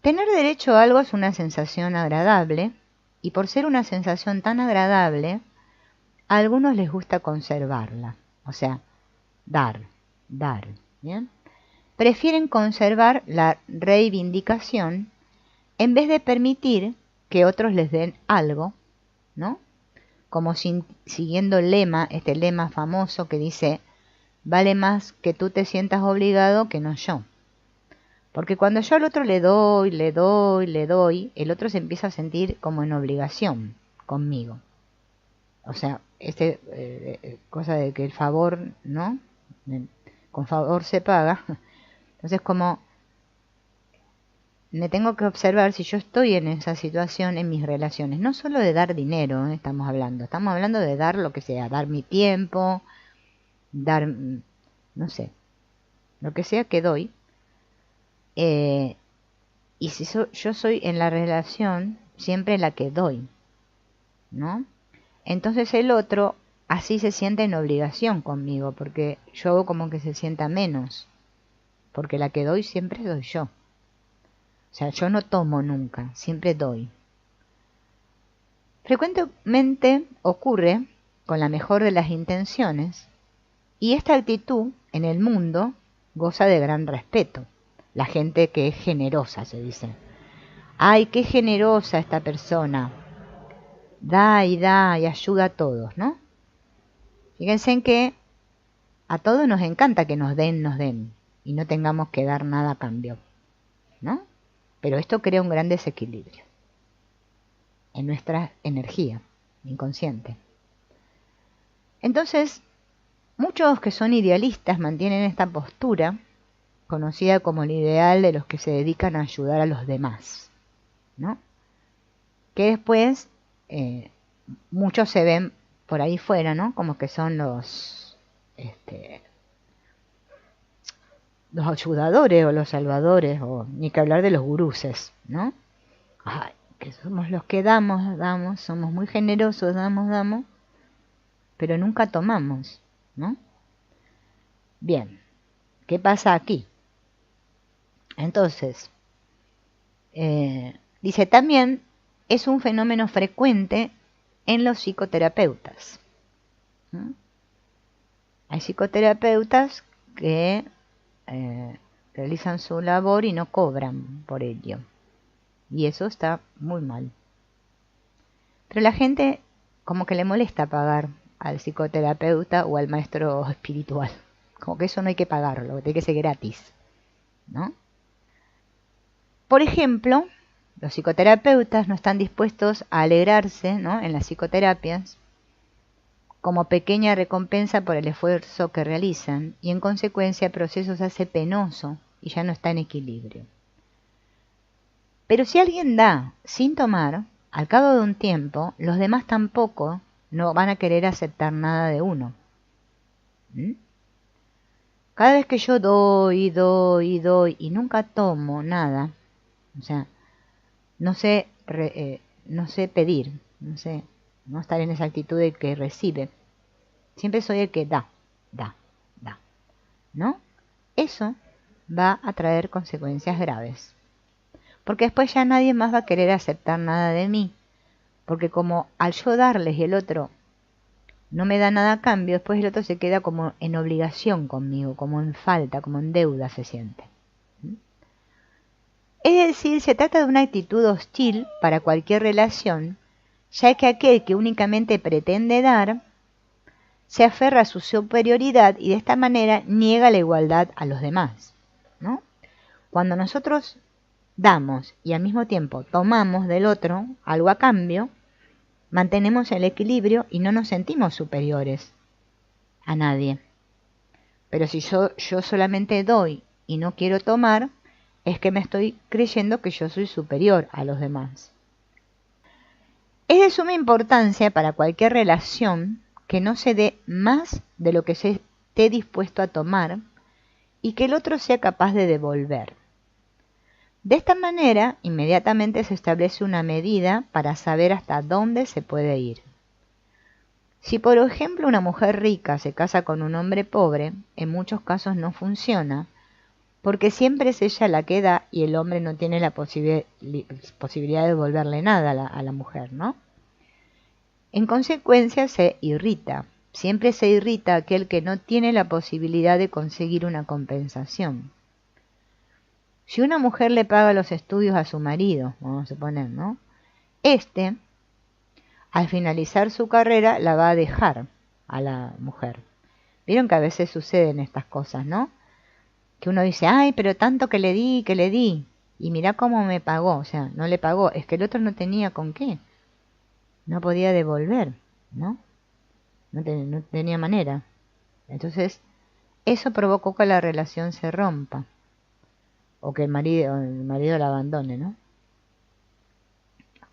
Tener derecho a algo es una sensación agradable, y por ser una sensación tan agradable, a algunos les gusta conservarla, o sea, dar, ¿bien? Prefieren conservar la reivindicación en vez de permitir que otros les den algo, ¿no? Como siguiendo el lema, este lema famoso que dice, vale más que tú te sientas obligado que no yo. Porque cuando yo al otro le doy, el otro se empieza a sentir como en obligación conmigo. O sea, cosa de que el favor, ¿no? Con favor se paga. Entonces, como me tengo que observar si yo estoy en esa situación en mis relaciones. No solo de dar dinero, estamos hablando de dar lo que sea, dar mi tiempo, dar, no sé, lo que sea que doy. Y si yo soy en la relación siempre la que doy, ¿no? Entonces el otro así se siente en obligación conmigo, porque yo hago como que se sienta menos, porque la que doy siempre doy yo. O sea, yo no tomo nunca, siempre doy. Frecuentemente ocurre con la mejor de las intenciones, y esta actitud en el mundo goza de gran respeto. La gente que es generosa, se dice. ¡Ay, qué generosa esta persona! Da y ayuda a todos, ¿no? Fíjense en que a todos nos encanta que nos den, y no tengamos que dar nada a cambio, ¿no? Pero esto crea un gran desequilibrio en nuestra energía inconsciente. Entonces, muchos que son idealistas mantienen esta postura, conocida como el ideal de los que se dedican a ayudar a los demás, ¿no? Que después muchos se ven por ahí fuera, ¿no? Como que son los ayudadores o los salvadores, o ni que hablar de los guruses, ¿no? Ay, que somos los que damos, somos muy generosos, damos, pero nunca tomamos, ¿no? Bien, ¿qué pasa aquí? Entonces, dice también, es un fenómeno frecuente en los psicoterapeutas. ¿Mm? Hay psicoterapeutas que realizan su labor y no cobran por ello. Y eso está muy mal. Pero la gente como que le molesta pagar al psicoterapeuta o al maestro espiritual. Como que eso no hay que pagarlo, tiene que ser gratis, ¿no? Por ejemplo, los psicoterapeutas no están dispuestos a alegrarse, ¿no?, en las psicoterapias como pequeña recompensa por el esfuerzo que realizan, y en consecuencia el proceso se hace penoso y ya no está en equilibrio. Pero si alguien da sin tomar, al cabo de un tiempo, los demás tampoco no van a querer aceptar nada de uno. Cada vez que yo doy y nunca tomo nada, o sea, no sé pedir, no estar en esa actitud de que recibe. Siempre soy el que da, ¿no? Eso va a traer consecuencias graves. Porque después ya nadie más va a querer aceptar nada de mí. Porque como al yo darles y el otro no me da nada a cambio, después el otro se queda como en obligación conmigo, como en falta, como en deuda se siente. Es decir, se trata de una actitud hostil para cualquier relación, ya que aquel que únicamente pretende dar se aferra a su superioridad y de esta manera niega la igualdad a los demás, ¿no? Cuando nosotros damos y al mismo tiempo tomamos del otro algo a cambio, mantenemos el equilibrio y no nos sentimos superiores a nadie. Pero si yo solamente doy y no quiero tomar, es que me estoy creyendo que yo soy superior a los demás. Es de suma importancia para cualquier relación que no se dé más de lo que se esté dispuesto a tomar y que el otro sea capaz de devolver. De esta manera, inmediatamente se establece una medida para saber hasta dónde se puede ir. Si, por ejemplo, una mujer rica se casa con un hombre pobre, en muchos casos no funciona, porque siempre es ella la que da y el hombre no tiene la posibilidad de devolverle nada a la mujer, ¿no? En consecuencia se irrita. Siempre se irrita aquel que no tiene la posibilidad de conseguir una compensación. Si una mujer le paga los estudios a su marido, vamos a suponer, ¿no? Este, al finalizar su carrera, la va a dejar a la mujer. Vieron que a veces suceden estas cosas, ¿no? Que uno dice, ay, pero tanto que le di, y mirá cómo me pagó. O sea, no le pagó, es que el otro no tenía con qué. No podía devolver, ¿no? No tenía manera. Entonces, eso provocó que la relación se rompa. O que el marido la abandone, ¿no?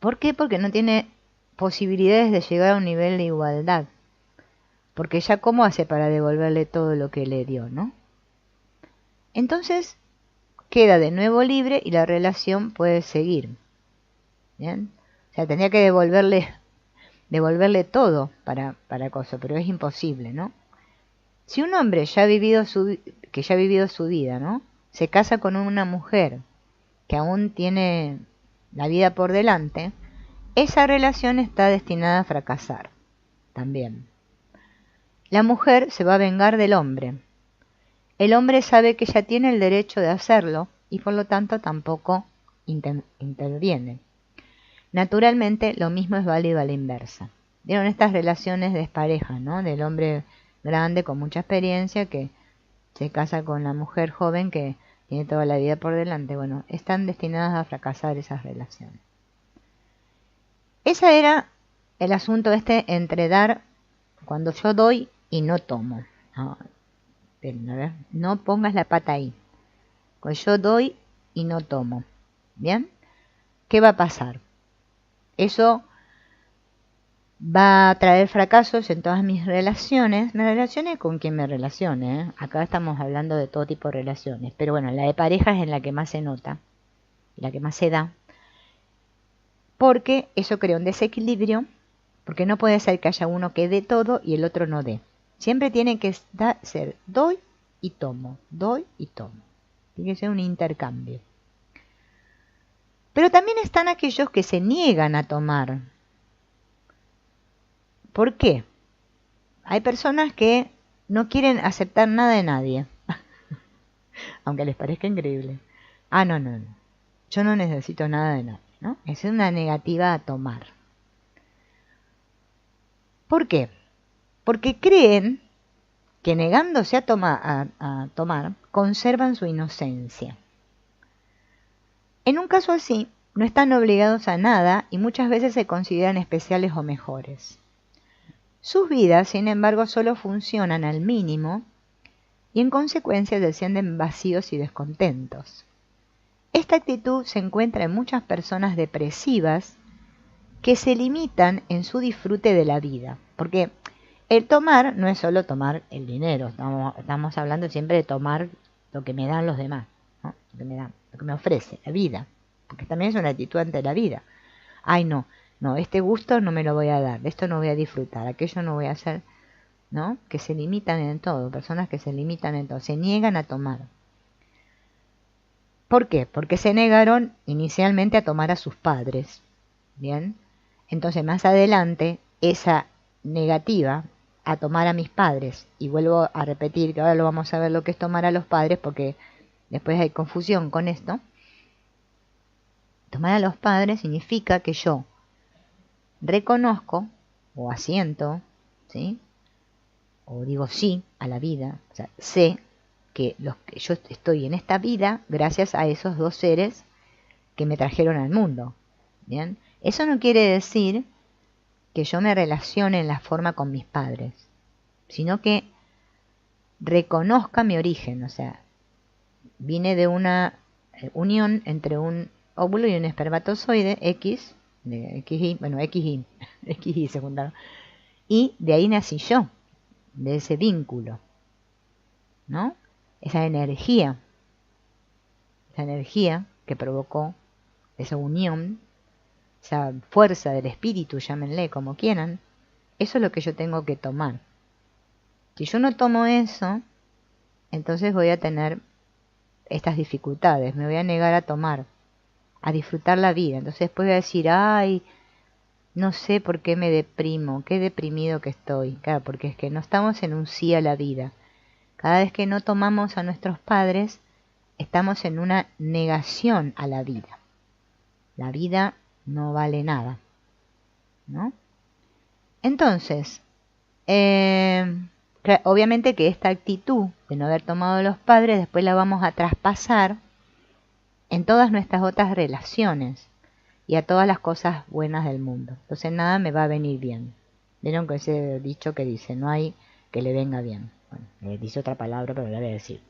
¿Por qué? Porque no tiene posibilidades de llegar a un nivel de igualdad. Porque ella, ¿cómo hace para devolverle todo lo que le dio, no? Entonces, queda de nuevo libre y la relación puede seguir. ¿Bien? O sea, tendría que devolverle todo para cosa, pero es imposible, ¿no? Si un hombre que ya ha vivido su vida, ¿no? Se casa con una mujer que aún tiene la vida por delante, esa relación está destinada a fracasar también. La mujer se va a vengar del hombre. El hombre sabe que ella tiene el derecho de hacerlo y por lo tanto tampoco interviene. Naturalmente, lo mismo es válido a la inversa. ¿Vieron estas relaciones de pareja, ¿no? Del hombre grande con mucha experiencia que se casa con la mujer joven que tiene toda la vida por delante. Bueno, están destinadas a fracasar esas relaciones. Ese era el asunto entre dar cuando yo doy y no tomo. No pongas la pata ahí. Cuando yo doy y no tomo. ¿Bien? ¿Qué va a pasar? Eso va a traer fracasos en todas mis relaciones. Me relacione con quien me relacione, ¿eh? Acá estamos hablando de todo tipo de relaciones. Pero bueno, la de pareja es en la que más se nota. La que más se da. Porque eso crea un desequilibrio. Porque no puede ser que haya uno que dé todo y el otro no dé. Siempre tiene que ser doy y tomo. Doy y tomo. Tiene que ser un intercambio. Pero también están aquellos que se niegan a tomar. ¿Por qué? Hay personas que no quieren aceptar nada de nadie. Aunque les parezca increíble. No. Yo no necesito nada de nadie, ¿no? Es una negativa a tomar. ¿Por qué? Porque creen que negándose a tomar, conservan su inocencia. En un caso así, no están obligados a nada y muchas veces se consideran especiales o mejores. Sus vidas, sin embargo, solo funcionan al mínimo y en consecuencia descienden vacíos y descontentos. Esta actitud se encuentra en muchas personas depresivas que se limitan en su disfrute de la vida. Porque el tomar no es solo tomar el dinero, estamos hablando siempre de tomar lo que me dan los demás, ¿no? Lo que me ofrece, la vida. Porque también es una actitud ante la vida. Ay, no, este gusto no me lo voy a dar, de esto no voy a disfrutar, aquello no voy a hacer, ¿no? Que se limitan en todo, personas que se limitan en todo, se niegan a tomar. ¿Por qué? Porque se negaron inicialmente a tomar a sus padres, ¿bien? Entonces más adelante, esa negativa a tomar a mis padres, y vuelvo a repetir que ahora lo vamos a ver lo que es tomar a los padres, porque después hay confusión con esto. Tomar a los padres significa que yo reconozco o asiento, ¿sí? O digo sí a la vida, o sea, sé que yo estoy en esta vida gracias a esos dos seres que me trajeron al mundo. ¿Bien? Eso no quiere decir que yo me relacione en la forma con mis padres, sino que reconozca mi origen, o sea, vine de una unión entre un óvulo y un espermatozoide X, de XY, bueno, XY secundario, y de ahí nací yo, de ese vínculo, ¿no? Esa energía que provocó esa unión, esa fuerza del espíritu, llámenle como quieran, eso es lo que yo tengo que tomar. Si yo no tomo eso, entonces voy a tener estas dificultades, me voy a negar a tomar, a disfrutar la vida. Entonces después voy a decir, ay, no sé por qué me deprimo, qué deprimido que estoy. Claro, porque es que no estamos en un sí a la vida. Cada vez que no tomamos a nuestros padres, estamos en una negación a la vida. La vida no vale nada, ¿no? Entonces, obviamente que esta actitud de no haber tomado a los padres, después la vamos a traspasar en todas nuestras otras relaciones y a todas las cosas buenas del mundo. Entonces nada me va a venir bien. ¿Vieron que ese dicho que dice, no hay que le venga bien? Bueno, dice otra palabra, pero la voy a decir.